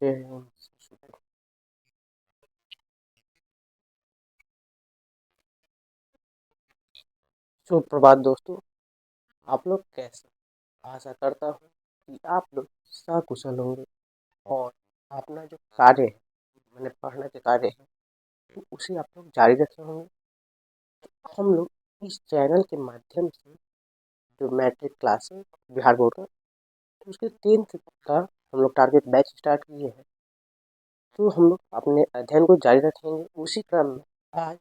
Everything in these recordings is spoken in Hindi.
जय सुप्रभात दोस्तों। आप लोग कैसे? आशा करता हूँ कि आप लोग सकुशल होंगे और अपना जो कार्य है, मैंने पढ़ने के कार्य है, तो उसे आप लोग जारी रखे होंगे। हम लोग इस चैनल के माध्यम से जो मैट्रिक क्लास है बिहार बोर्ड का, तो उसके 10th का हम लोग टारगेट बैच स्टार्ट किए हैं। तो हम लोग अपने अध्ययन को जारी रखेंगे। उसी क्रम में आज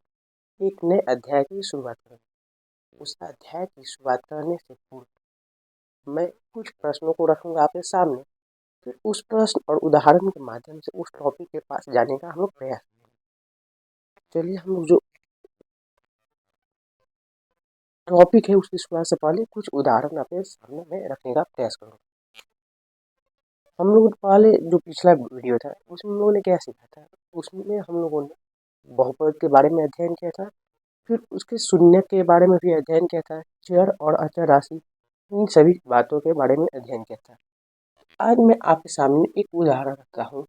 एक नए अध्याय की शुरुआत करेंगे। उस अध्याय की शुरुआत करने से पूर्व मैं कुछ प्रश्नों को रखूंगा आपके सामने। फिर उस प्रश्न और उदाहरण के माध्यम से उस टॉपिक के पास जाने का हम लोग प्रयास करेंगे। चलिए हम लोग जो टॉपिक है उसकी शुरुआत से पहले कुछ उदाहरण आपके सामने में रखने का प्रयास करूँगा। हम लोग पहले जो पिछला वीडियो था उसमें हम लोगों ने क्या सीखा था, उसमें हम लोगों ने बहुपद के बारे में अध्ययन किया था। फिर उसके शून्य के बारे में भी अध्ययन किया था। चर और अचर राशि, इन सभी बातों के बारे में अध्ययन किया था। आज मैं आपके सामने एक उदाहरण रखता हूँ।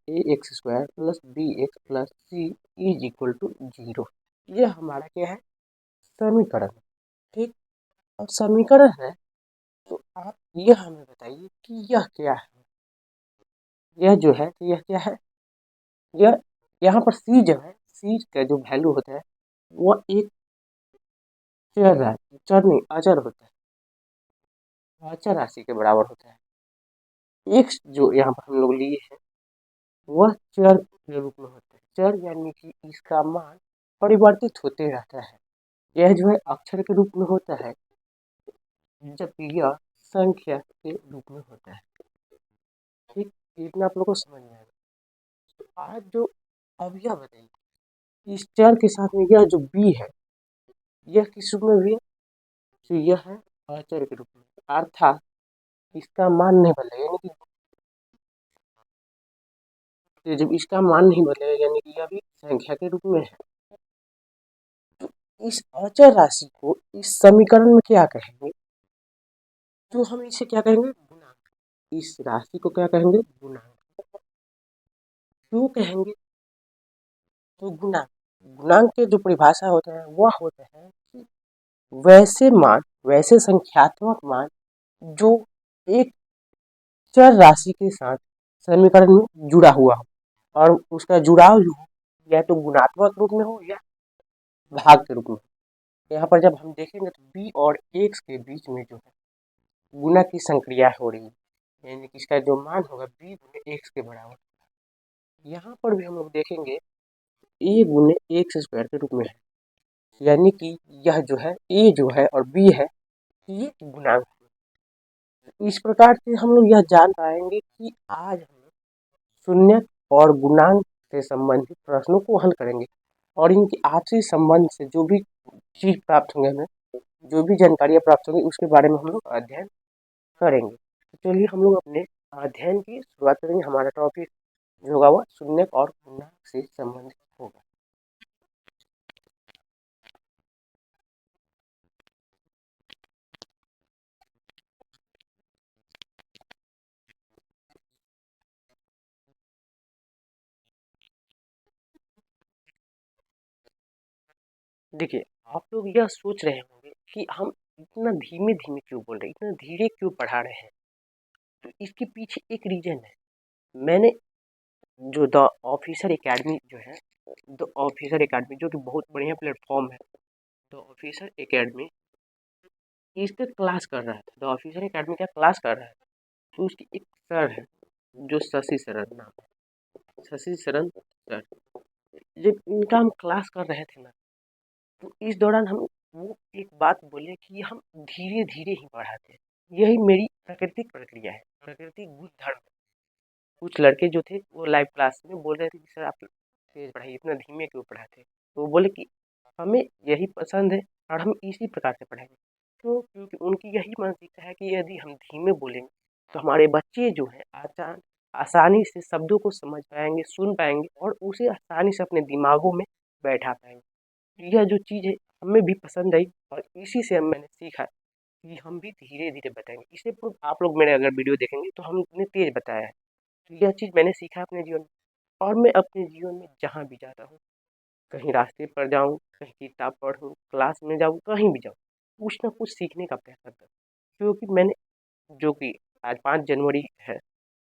ax² plus bx plus c is equal to 0। यह हमारा क्या है? समीकरण। ठीक। अब समीकरण है तो आप यह हमें बताइए कि यह क्या है। यह जो है तो यह क्या है? यह यहाँ पर c जो है, c का जो वैल्यू होता है वह एक चर है, चर नहीं अचर होता है, अचर राशि के बराबर होता है। x जो यहाँ पर हम लोग लिए हैं वह चर के रूप में होता है। चर यानी कि इसका मान परिवर्तित होते रहता है। यह जो है अक्षर के रूप में होता है, जबकि यह संख्या के रूप में होता है। ठीक, इतना आप लोग को समझ में आएगा। तो आज जो अब यह बताइए, इस चर के साथ में यह जो b है यह किस रूप में भी है? तो यह है अचर के रूप में, अर्थात इसका मान नहीं बदलेगा। यानी कि जब इसका मान नहीं बदलेगा यानी कि यह भी संख्या के रूप में है। तो इस अचर राशि को इस समीकरण में क्या कहेंगे? तो हम इसे क्या कहेंगे? गुणांक। इस राशि को क्या कहेंगे? गुणांक। क्यों कहेंगे? तो गुणांक, गुणांक के जो परिभाषा होता है वह होता है कि वैसे मान, वैसे संख्यात्मक मान जो एक चर राशि के साथ समीकरण में जुड़ा हुआ हो और उसका जुड़ाव जो हो या तो गुणात्मक रूप में हो या भाग के रूप में। यहाँ पर जब हम देखेंगे तो b और x के बीच में जो है गुणा की संक्रिया हो रही है, यानी कि इसका जो मान होगा b गुने x के बराबर। यहाँ पर भी हम लोग देखेंगे a गुने x² के रूप में है, यानी कि यह जो है a जो है और b है ये गुणांक है। इस प्रकार से हम लोग यह जान पाएंगे कि आज हम शून्य और गुणांक से संबंधित प्रश्नों को हल करेंगे और इनके आपसी संबंध से जो भी चीज प्राप्त होंगे, हमें जो भी जानकारियाँ प्राप्त होंगी उसके बारे में हम लोग अध्ययन करेंगे। तो चलिए हम लोग अपने अध्ययन की शुरुआत करेंगे। हमारा टॉपिक जो होगा वह शून्य और गुणांक से संबंधित होगा। देखिए, आप लोग यह सोच रहे होंगे कि हम इतना धीमे धीमे क्यों बोल रहे हैं, इतना धीरे क्यों पढ़ा रहे हैं। तो इसके पीछे एक रीजन है। मैंने जो द ऑफिसर एकेडमी जो है, द ऑफिसर एकेडमी जो कि बहुत बढ़िया प्लेटफॉर्म है, द ऑफिसर एकेडमी इस पे क्लास कर रहा था। द ऑफिसर एकेडमी का क्लास कर रहा है तो उसकी एक सर है जो शशि शरण नाम है, शशि शरण सर। जब इनका हम क्लास कर रहे थे ना, तो इस दौरान हम वो एक बात बोले कि हम धीरे धीरे ही पढ़ाते हैं। यही मेरी प्राकृतिक प्रक्रिया है, प्राकृतिक गुण धर्म। कुछ लड़के जो थे वो लाइव क्लास में बोल रहे थे कि सर आप तेज पढ़ाइए, इतना धीमे क्यों पढ़ाते हैं। तो वो बोले कि हमें यही पसंद है और हम इसी प्रकार से पढ़ाएंगे। तो क्योंकि उनकी यही मानसिकता है कि यदि हम धीमे बोलेंगे तो हमारे बच्चे जो हैं आसानी से शब्दों को समझ पाएंगे, सुन पाएंगे और उसे आसानी से अपने दिमागों में बैठा पाएंगे। यह जो चीज़ है हमें भी पसंद आई और इसी से मैंने सीखा कि हम भी धीरे धीरे बताएंगे। इसे प्रूफ आप लोग मेरे अगर वीडियो देखेंगे तो हमने तेज बताया है। तो यह चीज़ मैंने सीखा अपने जीवन में, और मैं अपने जीवन में जहाँ भी जाता हूँ, कहीं रास्ते पर जाऊँ, कहीं किताब पढूँ, क्लास में जाऊँ, कहीं भी जाऊँ, कुछ ना कुछ सीखने का प्रयास करता हूँ। क्योंकि मैंने जो कि आज 5 जनवरी है,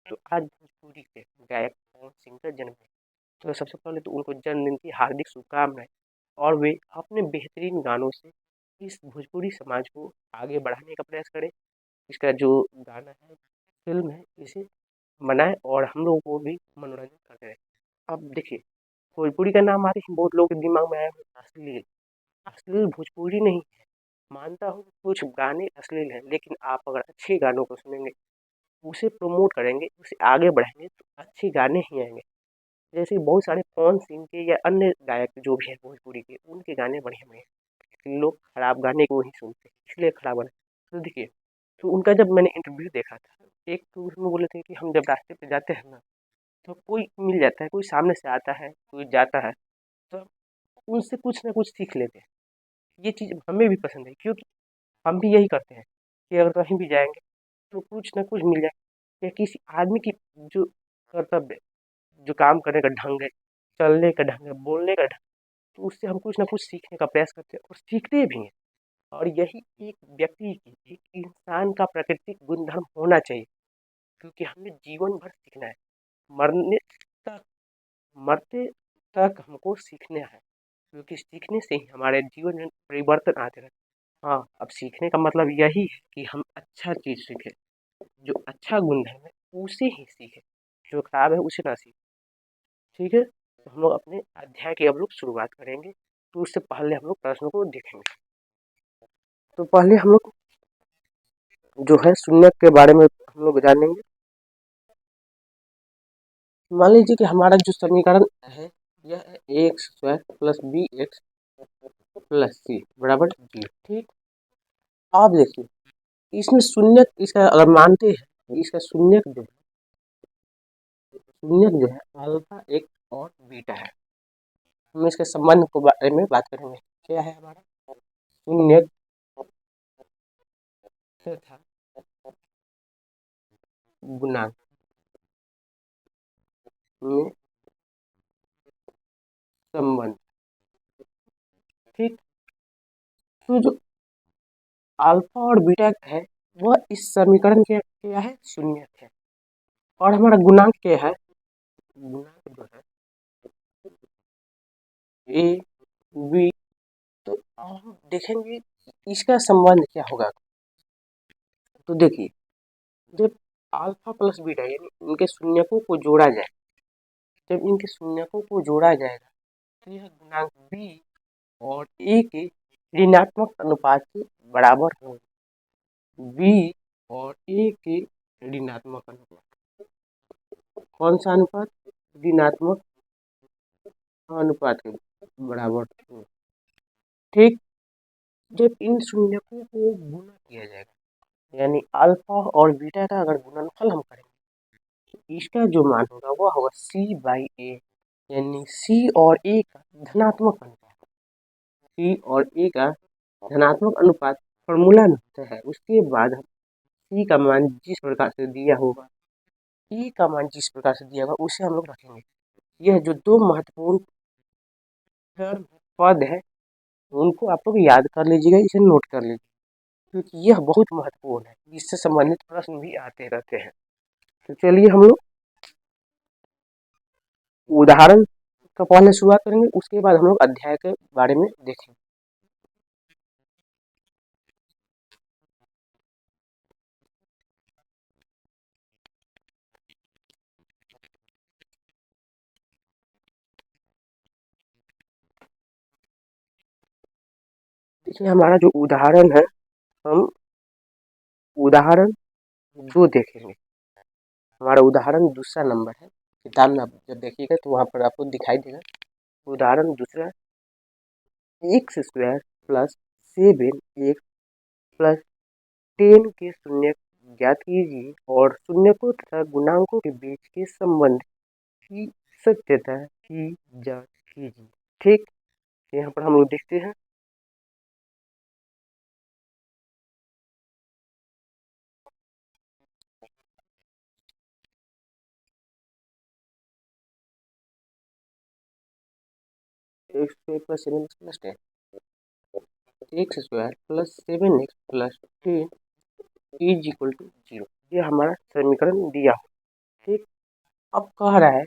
तो आज भोजपुरी के गायक पवन सिंह का जन्मदिन। तो सबसे पहले तो उनको जन्मदिन की हार्दिक शुभकामनाएँ, और वे अपने बेहतरीन गानों से इस भोजपुरी समाज को आगे बढ़ाने का प्रयास करें। इसका जो गाना है, फ़िल्म है, इसे बनाएँ और हम लोगों को भी मनोरंजन करते रहें। अब देखिए, भोजपुरी का नाम आते ही बहुत लोगों के दिमाग में आया होगा अश्लील। अश्लील भोजपुरी नहीं है। मानता हूँ कुछ गाने अश्लील हैं, लेकिन आप अगर अच्छे गानों को सुनेंगे, उसे प्रमोट करेंगे, उसे आगे बढ़ाएँगे, तो अच्छे गाने ही आएँगे। जैसे बहुत सारे पवन सिंह के या अन्य गायक जो भी हैं भोजपुरी के, उनके गाने बढ़िया-बढ़िया हैं, लेकिन लोग खराब गाने को ही सुनते हैं, इसलिए खराब गाने। तो देखिए, तो उनका जब मैंने इंटरव्यू देखा था, एक तो उसमें बोले थे कि हम जब रास्ते पे जाते हैं ना, तो कोई मिल जाता है, कोई सामने से आता है, कोई जाता है, तो उनसे कुछ ना कुछ सीख लेते हैं। ये चीज़ हमें भी पसंद है, क्योंकि हम भी यही करते हैं कि अगर कहीं भी जाएँगे, तो कुछ ना कुछ मिल जाए, या किसी आदमी की जो कर्तव्य, जो काम करने का ढंग है, चलने का ढंग है, बोलने का ढंग, तो उससे हम कुछ ना कुछ सीखने का प्रयास करते हैं और सीखते भी हैं। और यही एक व्यक्ति की, एक इंसान का प्राकृतिक गुणधर्म होना चाहिए, क्योंकि हमें जीवन भर सीखना है। मरने तक, मरते तक हमको सीखना है, क्योंकि सीखने से ही हमारे जीवन में परिवर्तन आते रहते हैं। हाँ, अब सीखने का मतलब यही है कि हम अच्छा चीज़ सीखें, जो अच्छा गुणधर्म है उसे ही सीखें, जो खराब है उसे ना सीखें। ठीक है? तो हम लोग अपने अध्याय की अब लोग शुरुआत करेंगे, तो उससे पहले हम लोग प्रश्नों को देखेंगे। तो पहले हम लोग जो है शून्य के बारे में हम लोग जानेंगे। मान लीजिए कि हमारा जो समीकरण है, यह है x square plus b x plus c बराबर जी। ठीक, आप देखिए, इसमें शून्य, इसका अगर मानते हैं, इसका शून्य जो है अल्फा एक और बीटा है। हम इसके संबंध को बारे में बात करेंगे। क्या है हमारा शून्य तथा गुणांक में संबंध। ठीक, तो जो अल्फा और बीटा है, वह इस समीकरण के क्या है, शून्य है। और हमारा गुणांक क्या है, गुणांक जो है ए बी। तो हम देखेंगे इसका संबंध क्या होगा। तो देखिए, जब अल्फा प्लस बीटा यानी इनके शून्यकों को जोड़ा जाए, जब इनके शून्यकों को जोड़ा जाएगा, तो यह गुणांक बी और ए के ऋणात्मक अनुपात के बराबर होगा। बी और ए के ऋणात्मक अनुपात, कौन सा अनुपात, ऋणात्मक अनुपात के बराबर होगा। ठीक, जब इन शून्यकों को गुणा किया जाएगा, यानी अल्फा और बीटा का अगर गुणनफल हम करेंगे, तो इसका जो मान होगा वह होगा सी बाई ए, यानी सी और ए का धनात्मक अनुपात। सी और ए का धनात्मक अनुपात फॉर्मूला में होता है। उसके बाद हम सी का मान जिस प्रकार से दिया होगा, ई का मान जिस प्रकार से दिया होगा, उसे हम लोग रखेंगे। यह जो दो महत्वपूर्ण टर्म पद है, उनको आप लोग याद कर लीजिएगा, इसे नोट कर लीजिए, क्योंकि यह बहुत महत्वपूर्ण है। इससे संबंधित प्रश्न भी आते रहते हैं। तो चलिए हम लोग उदाहरण का पहले शुरुआत करेंगे, उसके बाद हम लोग अध्याय के बारे में देखेंगे। देखिए, हमारा जो उदाहरण है, हम उदाहरण जो देखेंगे, हमारा उदाहरण दूसरा नंबर है। किताब में आप जब देखिएगा तो वहाँ पर आपको दिखाई देगा। उदाहरण दूसरा, x square plus 7x plus 10 के शून्य ज्ञात कीजिए और शून्यकों तथा गुणांकों के बीच के संबंध की सत्यता की जांच कीजिए। ठीक, यहाँ पर हम लोग देखते हैं, x square plus 7x plus 10 x square plus 7x plus 10 is equal to 0। ये हमारा समीकरण दिया हो। ठीक, अब कह रहा है,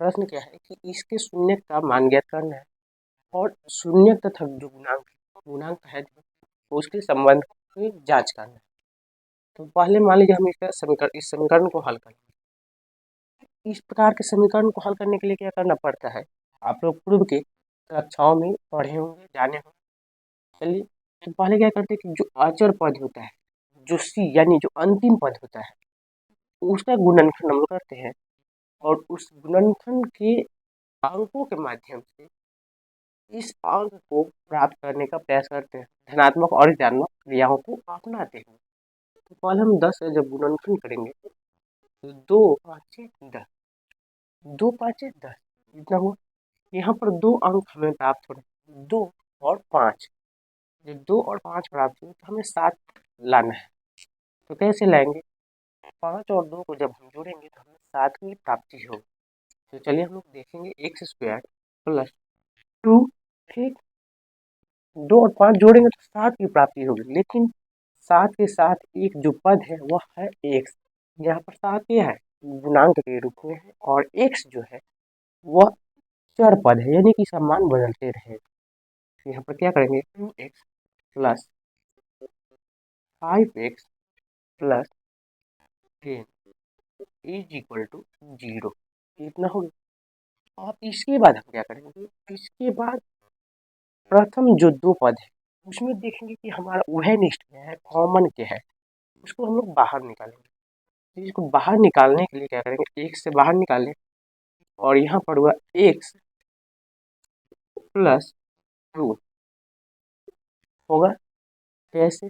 प्रश्न क्या है कि इसके शून्य का मान ज्ञात करना है और शून्य तथा जो गुणांक है उसके संबंध की जांच करना है। तो पहले मान लीजिए हम इस समीकरण को हल करेंगे। इस प्रकार के समीकरण को हल करने के लिए क्या करना पड़ता है, आप लोग पूर्व के कक्षाओं में पढ़े होंगे, जाने होंगे। चलिए, तो पहले क्या करते हैं कि जो अचर पद होता है, जो सी यानी जो अंतिम पद होता है, उसका गुणनखंड हम लोग करते हैं और उस गुणनखंड के अंकों के माध्यम से इस अंक को प्राप्त करने का प्रयास करते हैं, धनात्मक और ऋणात्मक क्रियाओं को अपनाते हैं। तो पहले हम 10 से जब गुणनखंड करेंगे तो 2 5 10, 2 5 10 इतना हुआ। यहाँ पर दो अंक हमें प्राप्त हो रहे हैं, 2 और 5। जब 2 और 5 प्राप्त हुए तो हमें 7 लाना है। तो कैसे लाएंगे, 5 और 2 को जब हम जोड़ेंगे तो हमें 7 की प्राप्ति होगी। तो चलिए हम लोग देखेंगे एक्स स्क्वायर प्लस 2। ठीक, 2 और 5 जोड़ेंगे तो 7 की प्राप्ति होगी, लेकिन 7 के साथ एक जो पद है वह है एक्स। यहाँ पर 7 क्या है, गुणांक के रूप में है और एक्स जो है वह चर पद है, यानी कि इसका मान बदलते रहे। तो यहाँ पर क्या करेंगे, 2x plus 5x plus 10 is equal to 0। इतना होगा। अब इसके बाद हम क्या करेंगे, इसके बाद प्रथम जो दो पद है उसमें देखेंगे कि हमारा उभयनिष्ठ क्या है, कॉमन क्या है, उसको हम लोग बाहर निकालेंगे। तो इसको बाहर निकालने के लिए क्या करेंगे, x से बाहर निकालें और यहाँ पर हुआ x प्लस 2 होगा। कैसे,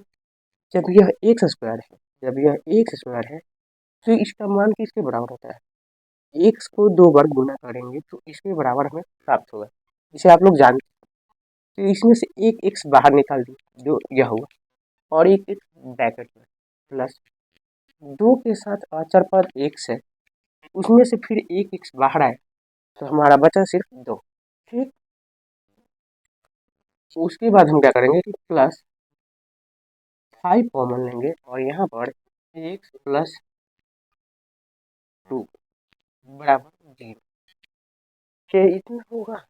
जब यह एक्स स्क्वायर है, जब यह एक्स स्क्वायर है तो इसका मान किसके बराबर होता है, एक्स को 2 बार गुना करेंगे तो इसके बराबर हमें प्राप्त होगा। इसे आप लोग जानते हैं। तो इसमें से एक एक्स बाहर निकाल दी, जो यह हुआ, और एक एक्स ब्रैकेट में प्लस 2 के साथ अचर पद एक्स है, उसमें से फिर एक एक्स बाहर आए तो हमारा बचा सिर्फ 2। ठीक, उसके बाद हम क्या करेंगे कि प्लस 5 कॉमन लेंगे और यहाँ पर एक्स प्लस 2 बराबर 0। क्या इतना होगा,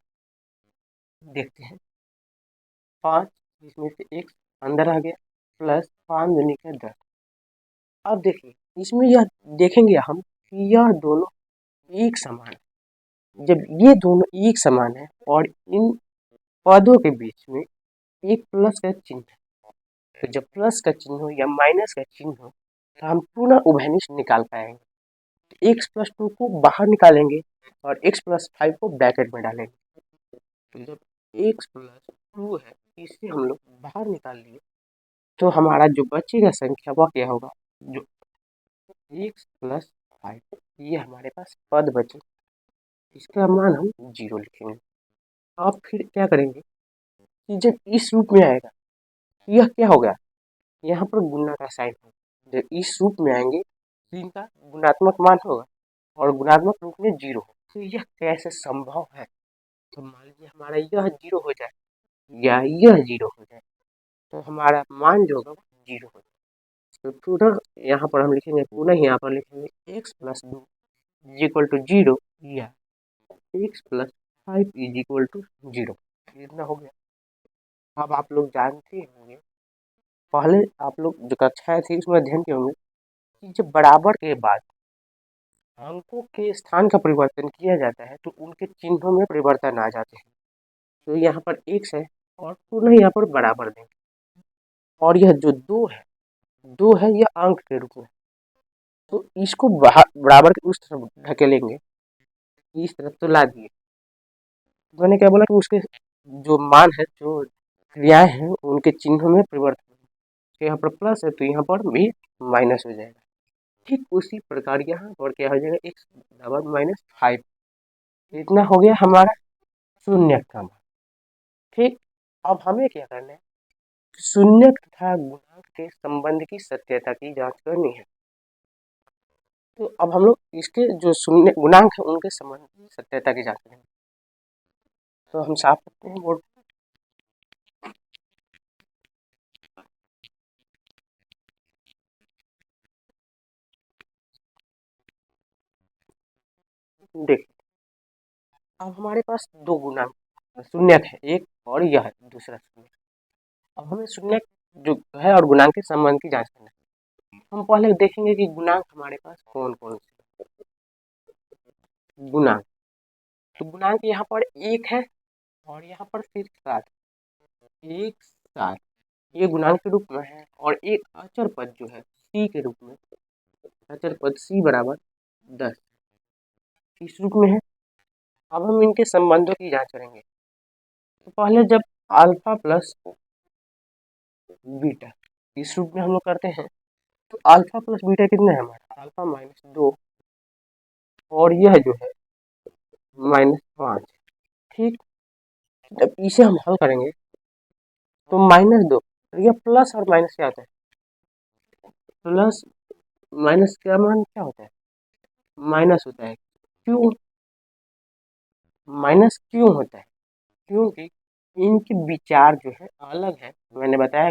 देखते हैं। 5, इसमें से एक अंदर आ गया, प्लस 5 दूनी के 10। अब देखिए इसमें यह देखेंगे हम कि यह दोनों एक समान है। जब ये दोनों एक समान है और इन पदों के बीच में एक प्लस का चिन्ह है, तो जब प्लस का चिन्ह हो या माइनस का चिन्ह हो तो हम पुनः उभयनिष्ठ निकाल पाएंगे। एक्स प्लस 2 को बाहर निकालेंगे और एक्स प्लस 5 को ब्रैकेट में डालेंगे। तो जब एक्स प्लस 2 है इसे हम लोग बाहर निकाल लिए तो हमारा जो बचेगा संख्या वह क्या होगा, जो एक्स प्लस 5, ये हमारे पास पद बचे, इसका मान हम 0 लिखेंगे। अब फिर क्या करेंगे कि जब इस रूप में आएगा यह क्या होगा, यहाँ पर गुणा का साइन होगा। जब इस रूप में आएंगे तो इनका गुणात्मक मान होगा और गुणात्मक रूप में 0 हो। तो यह कैसे संभव है, तो मान लीजिए हमारा यह 0 हो जाए या यह 0 हो जाए तो हमारा मान जो होगा वो 0 हो जाए। तो पुनः यहाँ पर हम लिखेंगे, पुनः यहाँ पर लिखेंगे x plus 2 is equal to 0 या x plus 5 is equal to 0। इतना हो गया। अब आप लोग जानते होंगे, पहले आप लोग जो कक्षाएं थी उसमें अध्ययन किए होंगे कि जब बराबर के बाद अंकों के स्थान का परिवर्तन किया जाता है तो उनके चिन्हों में परिवर्तन आ जाते हैं। तो यहाँ पर एक्स है और पुनः यहाँ पर बराबर देंगे और यह जो 2 है यह अंक के रूप में, तो इसको बराबर के उस तरफ ढकेलेंगे, इस तरफ तो ला दिए। मैंने क्या बोला कि उसके जो मान है, जो क्रियाएं हैं उनके चिन्हों में परिवर्तन, तो यहाँ पर प्लस है तो यहाँ पर भी माइनस हो जाएगा। ठीक उसी प्रकार यहाँ पर क्या हो जाएगा, एक्स बराबर माइनस 5। इतना हो गया हमारा शून्य का मान। ठीक, अब हमें क्या करना है, शून्य तथा गुणांक के संबंध की सत्यता की जांच करनी है। तो अब हम लोग इसके जो शून्य गुणांक है उनके संबंध की सत्यता की जांच करेंगे। तो हम साफ करते हैं बोर्ड। देखिए अब हमारे पास दो गुणांक शून्यक है, एक और यह है दूसरा शून्य। अब हमें शून्य जो है और गुणांक के संबंध की जांच करना है। हम पहले देखेंगे कि गुणांक हमारे पास कौन कौन से गुणांक। तो गुणांक यहाँ पर एक है और यहाँ पर सिर्फ सात, एक सात ये गुणांक के रूप में है, और एक अचर पद जो है सी के रूप में, अचर पद सी बराबर 10 इस रूप में है। अब हम इनके संबंधों की जांच करेंगे। तो पहले जब अल्फा प्लस बीटा इस रूप में हम लोग करते हैं, तो अल्फा प्लस बीटा कितना है हमारा, अल्फा -2 और यह जो है -5। ठीक, जब इसे हम हल करेंगे तो -2, यह प्लस और माइनस क्या होता है, प्लस माइनस का मान क्या होता है, माइनस होता है। क्यों माइनस क्यों होता है, क्योंकि इनके विचार जो है अलग है। मैंने बताया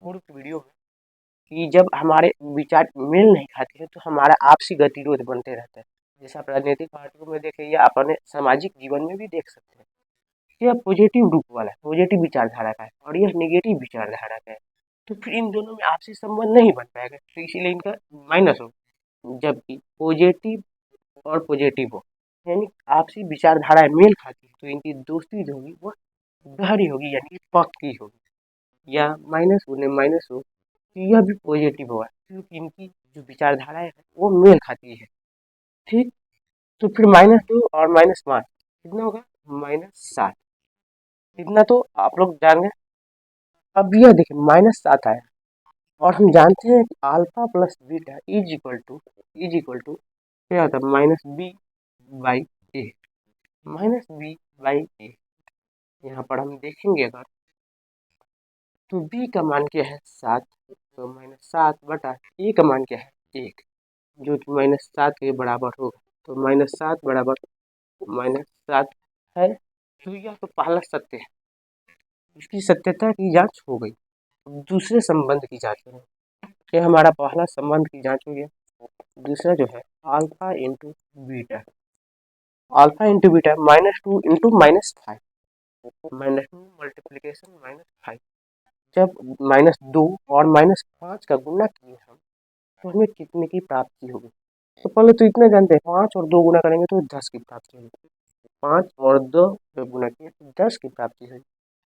पूर्व वीडियो में कि जब हमारे विचार मेल नहीं खाते हैं तो हमारा आपसी गतिरोध बनते रहता है। जैसे आप राजनीतिक पार्टियों में देखें या अपने सामाजिक जीवन में भी देख सकते हैं। यह पॉजिटिव रूप वाला है, पॉजिटिव विचारधारा का है, और यह नेगेटिव विचारधारा का है। तो फिर इन दोनों में आपसी संबंध नहीं बन पाएगा, तो इसीलिए इनका माइनस हो। जबकि पॉजिटिव और पॉजिटिव हो, यानी आपसी विचारधारा मेल खाती है, तो इनकी दोस्ती जो होगी वह गहरी होगी, यानी पक्की होगी। या माइनस होने माइनस हो तो यह भी पॉजिटिव होगा, क्योंकि इनकी जो विचारधाराएं है वो मेल खाती है। ठीक, तो फिर -2 और -5 कितना होगा, -7। इतना तो आप लोग जान गए। अब यह देखिए -7 आया, और हम जानते हैं कि alpha plus beta is equal to क्या होता है, -b/a, -b/a। यहाँ पर हम देखेंगे अगर, तो b का मान क्या है 7, तो -7/a का मान क्या है 1, जो कि -7 के बराबर होगा। तो -7 बराबर -7 है। तो यह तो पहला सत्य है, इसकी सत्यता की जांच हो गई। अब दूसरे संबंध की जांच करें। ये हमारा पहला संबंध की जांच हो गया। दूसरा जो है alpha into beta, alpha into beta -2 into -5, -2 multiplication -5। जब -2 और -5 का गुना किए हम, तो हमें कितने की प्राप्ति होगी। तो पहले तो इतना जानते हैं, 5 और 2 गुना करेंगे तो 10 की प्राप्ति होगी। 5 और 2 जब गुना किए तो 10 की प्राप्ति हुई,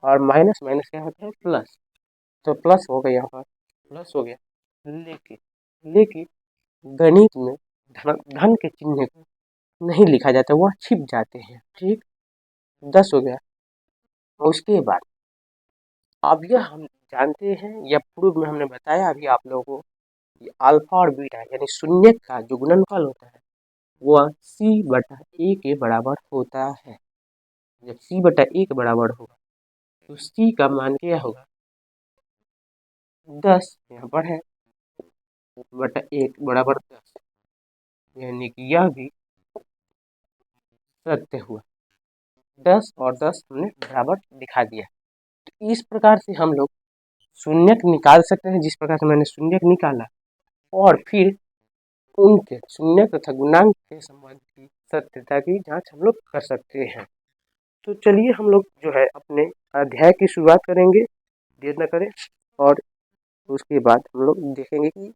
और माइनस माइनस क्या होता है, प्लस। तो प्लस हो गया, यहाँ पर प्लस हो गया। लेकिन लेकिन गणित में धन धन के चिन्ह को नहीं लिखा जाता, वह छिप जाते हैं। ठीक, 10 हो गया। और उसके बाद अब यह हम जानते हैं, या पूर्व में हमने बताया अभी आप लोगों को, कि अल्फा और बीटा यानी शून्य का जो गुणनफल होता है वह c/a के बराबर होता है। जब c/a के बराबर होगा तो c का मान क्या होगा, 10 यहाँ पर है, बटा 1 बराबर 10, यानी कि यह भी सत्य हुआ। 10 और 10 हमने बराबर दिखा दिया। तो इस प्रकार से हम लोग शून्यक निकाल सकते हैं, जिस प्रकार से मैंने शून्यक निकाला, और फिर उनके शून्य तथा गुणांक के संबंध की सत्यता की जांच हम लोग कर सकते हैं। तो चलिए हम लोग जो है अपने अध्याय की शुरुआत करेंगे, देर न करें, और उसके बाद हम लोग देखेंगे कि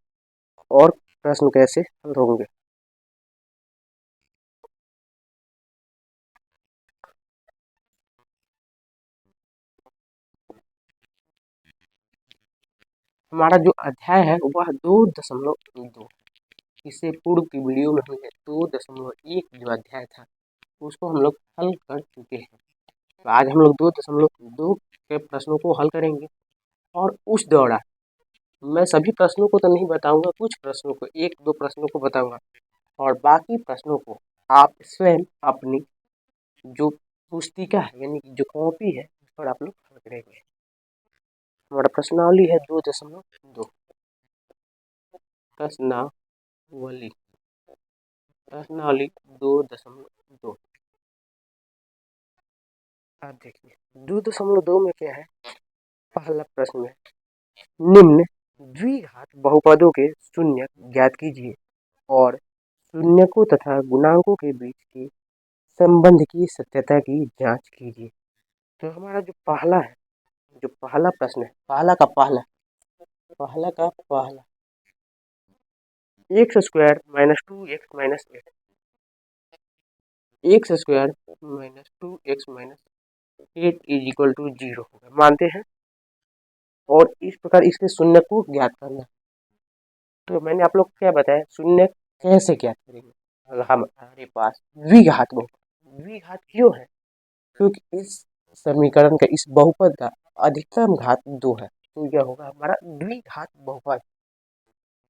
और प्रश्न कैसे हल होंगे। हमारा जो अध्याय है वह 2.2, इससे पूर्व की वीडियो में हमने 2.1 जो अध्याय था उसको हम लोग हल कर चुके हैं। तो आज हम लोग 2.2 के प्रश्नों को हल करेंगे, और उस दौरान मैं सभी प्रश्नों को तो नहीं बताऊंगा, कुछ प्रश्नों को, एक दो प्रश्नों को बताऊंगा, और बाकी प्रश्नों को आप स्वयं अपनी जो पुस्तिका है यानी कि जो कॉपी है उस पर आप लोग हल करेंगे। हमारा प्रश्नावली है 2.2, प्रश्नावली प्रश्नावली 2.2। आप देखिए 2.2 में क्या है, पहला प्रश्न में निम्न द्विघात बहुपदों के शून्य ज्ञात कीजिए और शून्यकों तथा गुणांकों के बीच के संबंध की सत्यता की जांच कीजिए। तो हमारा जो पहला है, जो पहला प्रश्न है, पहला का पहला x square minus 2x minus 8, x square minus 2x minus 8 is equal to 0 होगा, मानते हैं। और इस प्रकार इसके शून्य को ज्ञात करना। तो मैंने आप लोग को क्या बताया, शून्य कैसे ज्ञात करेंगे। अगर हमारे पास द्विघात बहुपद, द्विघात क्यों है, क्योंकि इस समीकरण का, इस बहुपद का अधिकतम घात 2 है, तो यह होगा हमारा द्विघात बहुपद।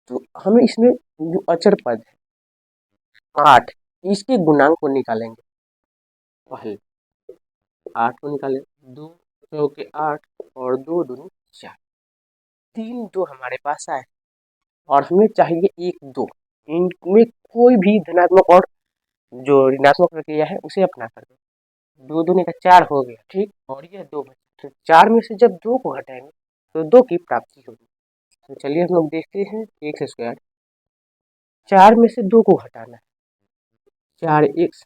तो हमें इसमें जो अचर पद है 8, इसके गुणांक को निकालेंगे। पहले 8 को निकालें, 2 चौके 8 और 2 दूनी 4, 3 2 हमारे पास आए और हमें चाहिए 1 2, इनमें कोई भी धनात्मक और जो ऋणात्मक प्रक्रिया है उसे अपना कर दो। 2 दूनी का 4 हो गया, ठीक, और यह 2 बचा। तो 4 में से जब 2 को हटाएंगे तो 2 की प्राप्ति होगी। तो चलिए हम लोग देखते हैं, एक्स स्क्वायर 4 में से 2 को हटाना है, 4x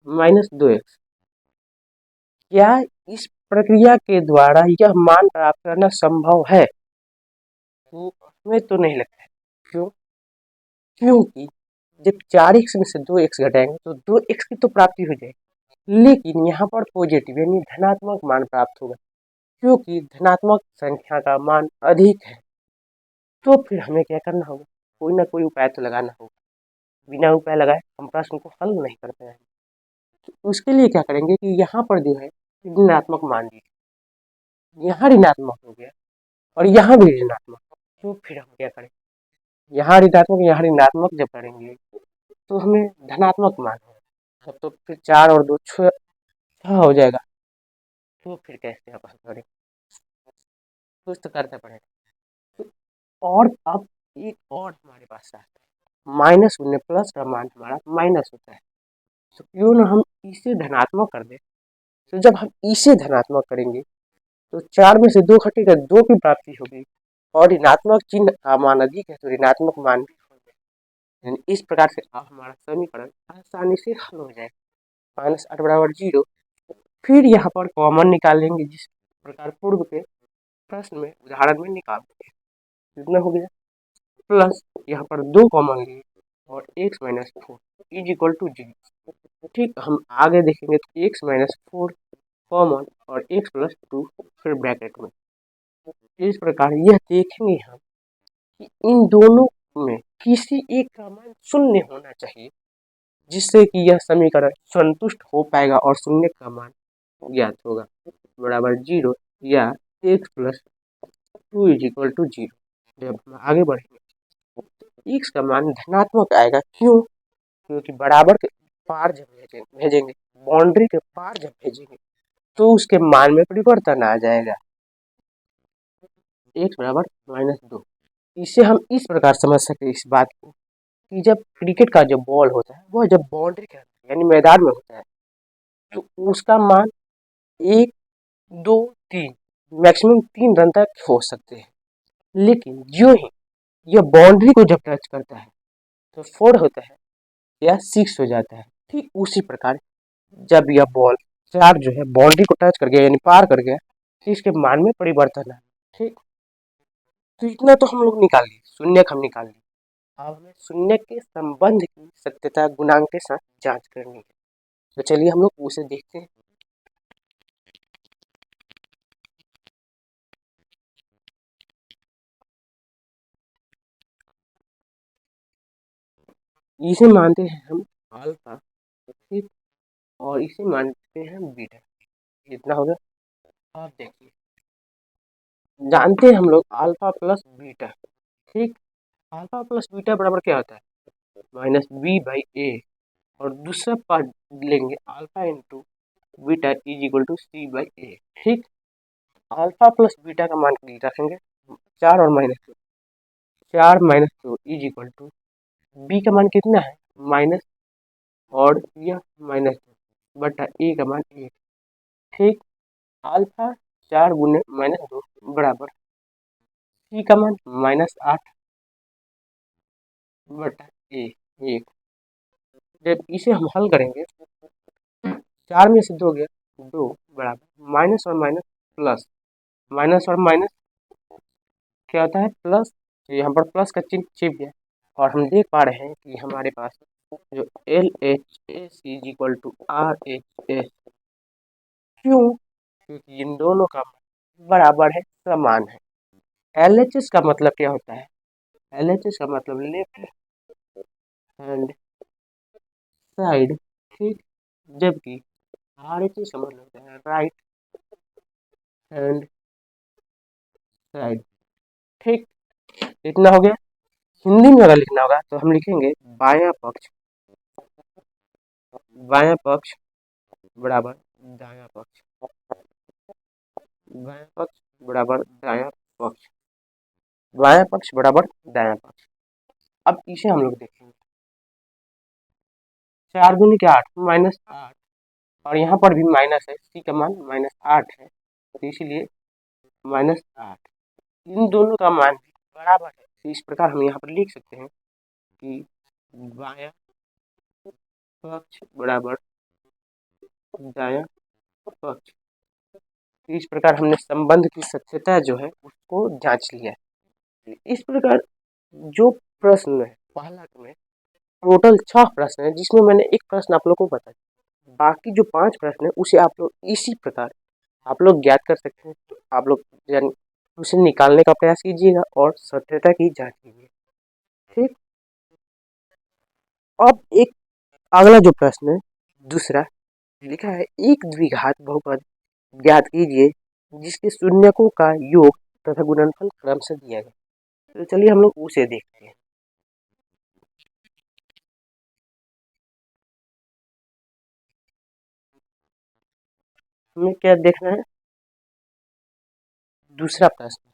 माइनस 2x। क्या इस प्रक्रिया के द्वारा यह मान प्राप्त करना संभव है? तो हमें तो नहीं लगता है। क्यों? क्योंकि जब 4x में से 2x घटाएंगे तो 2x की तो प्राप्ति हो जाएगी, लेकिन यहाँ पर पॉजिटिव यानी धनात्मक मान प्राप्त होगा, क्योंकि धनात्मक संख्या का मान अधिक है। तो फिर हमें क्या करना होगा, कोई ना कोई उपाय तो लगाना होगा। बिना उपाय लगाए हम प्रश्न को हल नहीं कर पाएंगे। तो उसके लिए क्या करेंगे कि यहाँ पर जो है ऋणात्मक मान दीजिए, यहाँ ऋणात्मक हो गया और यहाँ भी ऋणात्मक। तो फिर हम क्या करें, यहाँ ऋणात्मक यहाँ ऋणात्मक जब करेंगे तो हमें धनात्मक मान होगा, तो फिर 4 और 2 6 हो जाएगा। तो फिर कैसे आप हल करें, कुछ तो करना पड़ेगा। तो और अब एक और हमारे पास आता है, माइनस शून्य प्लस का मान हमारा माइनस होता है। तो क्यों ना हम इसे धनात्मक कर दें। तो जब हम इसे धनात्मक करेंगे तो 4 में से 2 घटेगा, 2 की प्राप्ति होगी और ऋणात्मक चिन्ह का मान अधिक है तो ऋणात्मक मान भी होगा। इस प्रकार से आप हमारा समीकरण आसानी से हल हो जाएगा। माइनस 8 बराबर 0। फिर यहाँ पर कॉमन निकालेंगे, जिस प्रकार पूर्व के प्रश्न में उदाहरण में निकालते हैं। कितना हो गया, प्लस यहाँ पर 2 कॉमन लिए और x minus 4 is equal to 0। ठीक, हम आगे देखेंगे तो x माइनस 4 कॉमन और x प्लस 2 फिर ब्रैकेट में। इस प्रकार यह देखेंगे हम कि इन दोनों में किसी एक का मान शून्य होना चाहिए, जिससे कि यह समीकरण संतुष्ट हो पाएगा और शून्य का मान ज्ञात होगा बराबर 0 या x plus 2 is equal to 0। जब हम आगे बढ़ेंगे x का मान धनात्मक आएगा। क्यों? क्योंकि बराबर के पार जब भेजेंगे, बाउंड्री के पार जब भेजेंगे तो उसके मान में परिवर्तन आ जाएगा, x बराबर माइनस 2। इसे हम इस प्रकार समझ सकते हैं इस बात को कि जब क्रिकेट का जो बॉल होता है वह जब बाउंड्री के अंदर यानी मैदान में होता है तो उसका मान 1 2 3 मैक्सिमम 3 रन तक हो सकते हैं, लेकिन जो ही यह बाउंड्री को जब टच करता है तो 4 होता है या 6 हो जाता है। ठीक उसी प्रकार जब यह बॉल 4 जो है बाउंड्री को टच कर गया यानी पार कर गया तो इसके मान में परिवर्तन है। ठीक, तो इतना तो हम लोग निकाल लिए, शून्य हम निकाल लिए। अब हमें शून्य के संबंध की सत्यता गुणांक के साथ जांच करनी है। तो चलिए हम लोग उसे देखते हैं। इसे मानते हैं हम अल्फा, ठीक, और इसे मानते हैं बीटा। कितना होगा आप देखिए, जानते हैं हम लोग अल्फा प्लस बीटा। ठीक, अल्फा प्लस बीटा बराबर क्या होता है, माइनस बी बाई ए। और दूसरा पार्ट लेंगे alpha into beta is equal to c by a. ठीक, अल्फा प्लस बीटा का मान रखेंगे 4 और minus 2, 4 minus 2 is equal to b का मान कितना है माइनस, और यह माइनस 2 बटा ए का मान 1। ठीक। अल्फा 4 गुने -2 बराबर सी का मान -8 बटा ए 1। जब इसे हम हल करेंगे 4 में से 2 गया 2 बराबर माइनस और माइनस प्लस, माइनस और माइनस क्या होता है प्लस, तो यहाँ पर प्लस का चिन्ह छिप गया और हम देख पा रहे हैं कि हमारे पास जो LHS is equal to RHS, क्यों? क्योंकि इन दोनों का बराबर है, समान है। LHS का मतलब क्या होता है? LHS का मतलब लेफ्ट हैंड साइड, ठीक। जबकि RHS का मतलब होता है राइट हैंड साइड, ठीक। इतना हो गया। हिंदी में अगर लिखना होगा तो हम लिखेंगे बायां पक्ष, बायां पक्ष बराबर दायां पक्ष, बायां पक्ष बराबर दायां पक्ष, बायां पक्ष बराबर दायां पक्ष। अब इसे हम लोग देखेंगे 4 दूनी के 8 -8 और यहाँ पर भी माइनस है, सी का मान -8 है तो इसीलिए -8। इन दोनों का मान भी बराबर है तो इस प्रकार हम यहाँ पर लिख सकते हैं कि बायां पक्ष बराबर दायां पक्ष। तो इस प्रकार हमने संबंध की सत्यता जो है उसको जांच लिया है। इस प्रकार जो प्रश्न है पहला में टोटल 6 प्रश्न है जिसमें मैंने एक प्रश्न आप लोग को बताया, बाकी जो 5 प्रश्न है उसे आप लोग इसी प्रकार आप लोग ज्ञात कर सकते हैं। तो आप लोग यानी उसे निकालने का प्रयास कीजिएगा और सत्यता की जांच कीजिए, ठीक। अब एक अगला जो प्रश्न है दूसरा लिखा है एक द्विघात बहुपद ज्ञात कीजिए जिसके शून्यकों का योग तथा गुणनफल क्रम से दिया गया। तो चलिए हम लोग उसे देखते हैं। हमें क्या देखना है? दूसरा प्रश्न।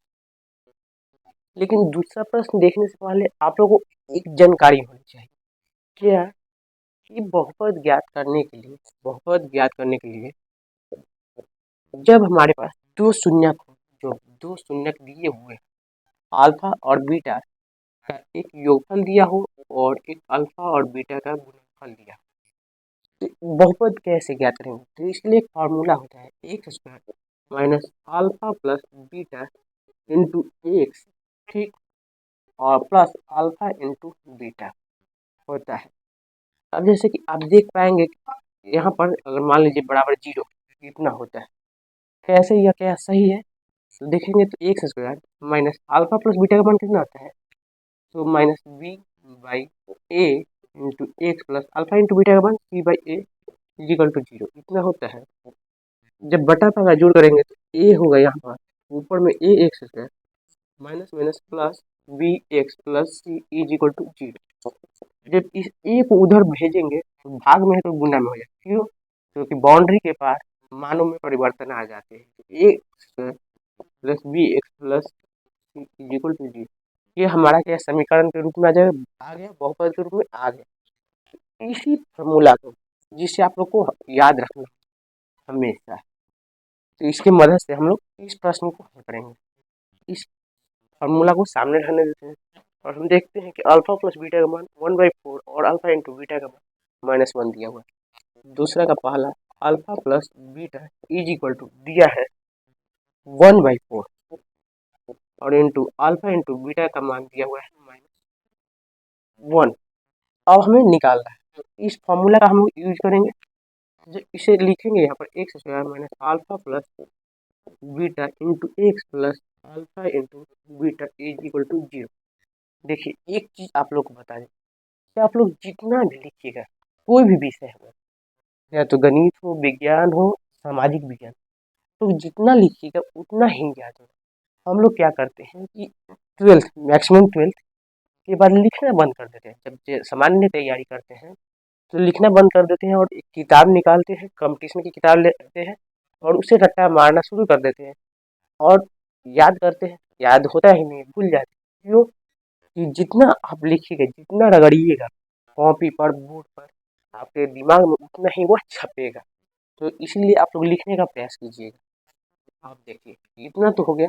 लेकिन दूसरा प्रश्न देखने से पहले आप लोगों को एक जानकारी होनी चाहिए, क्या कि बहुपद ज्ञात करने के लिए जब हमारे पास दो शून्यक हो, जो दो शून्यक दिए हुए हैं, अल्फा और बीटा का एक योगफल दिया हो और एक अल्फा और बीटा का गुणनफल दिया हो, तो बहुपद कैसे ज्ञात करेंगे? तो इसके लिए एक फॉर्मूला होता है x square minus alpha plus beta into x, ठीक, और प्लस अल्फा इंटू बीटा होता है। अब जैसे कि आप देख पाएंगे कि यहाँ पर अगर मान लीजिए बराबर 0 इतना होता है, कैसे यह क्या सही है? तो देखेंगे तो x square minus alpha plus beta का मान कितना आता है? तो minus B by A into x plus alpha into beta का मान C by A is equal to 0 इतना होता है। जब बटा भागा जोड़ करेंगे तो ए होगा यहाँ पर ऊपर में a x square minus minus plus b x plus c is equal to 0। जब इस ए को उधर भेजेंगे तो भाग में है तो गुना में हो जाए, क्यों? क्योंकि बाउंड्री के पार मानों में परिवर्तन आ जाते हैं। A plus b x plus c is equal to 0 ये हमारा क्या समीकरण के रूप में आ जाएगा, आ गया बहुपद के रूप में आ गया। इसी फॉर्मूला को जिसे आप लोग को याद रखना हमेशा, तो इसकी मदद से हम लोग इस प्रश्न को हल करेंगे। इस फार्मूला को सामने रहने देते हैं और हम देखते हैं कि अल्फा प्लस बीटा का मान 1/4 और अल्फा इंटू बीटा का मान -1 दिया हुआ है। दूसरा का पहला alpha plus beta is equal to दिया है 1/4 और इंटू अल्फा इंटू बीटा का मान दिया हुआ है -1। अब हमें निकालना है तो इस फॉर्मूला का हम लोग यूज करेंगे। इसे लिखेंगे यहाँ पर x square minus alpha plus beta into x plus alpha into beta is equal to 0। देखिए एक चीज आप लोग को बता दें कि आप लोग जितना भी लिखिएगा कोई भी विषय हो, या तो गणित हो, विज्ञान हो, सामाजिक विज्ञान, तो जितना लिखिएगा उतना ही याद होगा। हम लोग क्या करते हैं कि 12th मैक्सिमम 12th के बाद लिखना बंद कर देते हैं। जब सामान्य तैयारी करते हैं तो लिखना बंद कर देते हैं और एक किताब निकालते हैं, कंपटीशन की किताब लेते हैं और उसे रट्टा मारना शुरू कर देते हैं और याद करते हैं, याद होता ही नहीं, भूल जाते हैं। क्यों? कि जितना आप लिखिएगा, जितना रगड़िएगा कॉपी पर, बोर्ड पर, आपके दिमाग में उतना ही वह छपेगा। तो इसीलिए आप लोग लिखने का प्रयास कीजिएगा। आप देखिए इतना तो हो गया।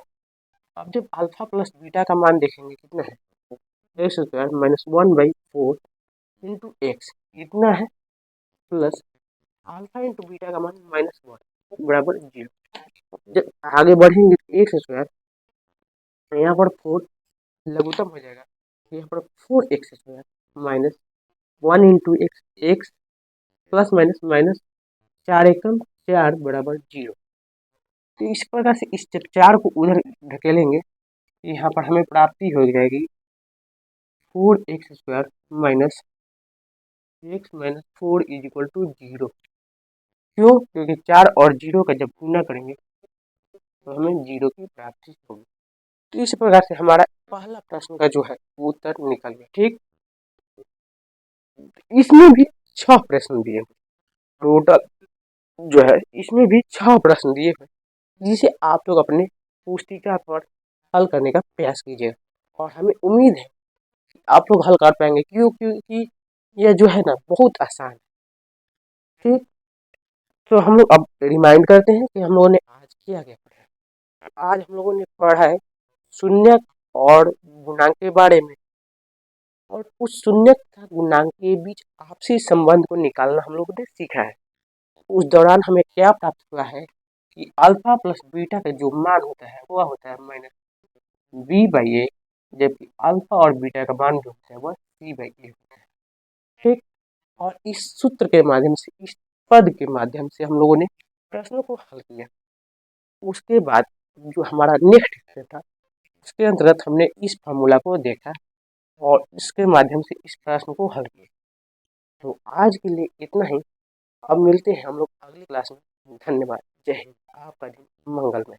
अब जब अल्फा प्लस बीटा का मान देखेंगे कितना है, x square minus 1/4 into x इतना है, प्लस अल्फा इंटू बीटा का मान -1 बराबर 0। जब आगे बढ़ेंगे तो एक्स स्क्वायर, यहाँ पर 4 लघुत्तम हो जाएगा, यहाँ पर 4x² minus 1 into x plus minus minus 4 एकम 4 बराबर 0। तो इस प्रकार से इस जब 4 को उधर ढकेलेंगे, यहाँ पर हमें प्राप्ति हो जाएगी 4x² minus x minus 4 is equal to 0। क्यों? क्योंकि 4 और 0 का जब गुना करेंगे तो हमें 0 की प्राप्ति होगी। तो इस प्रकार से हमारा पहला प्रश्न का जो है वो उत्तर निकल गया। ठीक, इसमें भी 6 प्रश्न दिए, टोटल जो है इसमें भी 6 प्रश्न दिए हैं, जिसे आप लोग अपने पुस्तिका पर हल करने का प्रयास कीजिए और हमें उम्मीद है कि आप लोग हल कर पाएंगे। क्यों? क्योंकि यह जो है ना बहुत आसान है। ठीक, तो हम लोग अब रिमाइंड करते हैं कि हम लोगों ने आज क्या क्या पढ़ा। आज हम लोगों ने पढ़ा है शून्य और गुणांक के बारे में, और उस शून्य तथा गुणांक के बीच आपसी संबंध को निकालना हम लोगों ने सीखा है। उस दौरान हमें क्या प्राप्त हुआ है कि अल्फा प्लस बीटा का जो मान होता है वह होता है -b/a, जबकि अल्फा और बीटा का मान जो होता है वह c/a होता है। ठीक, और इस सूत्र के माध्यम से, इस पद के माध्यम से हम लोगों ने प्रश्नों को हल किया। उसके बाद जो हमारा नेक्स्ट स्टेप था, उसके अंतर्गत हमने इस फार्मूला को देखा और इसके माध्यम से इस प्रश्न को हल किया। तो आज के लिए इतना ही। अब मिलते हैं हम लोग अगली क्लास में। धन्यवाद। जय हिंद। आपका दिन मंगलमय।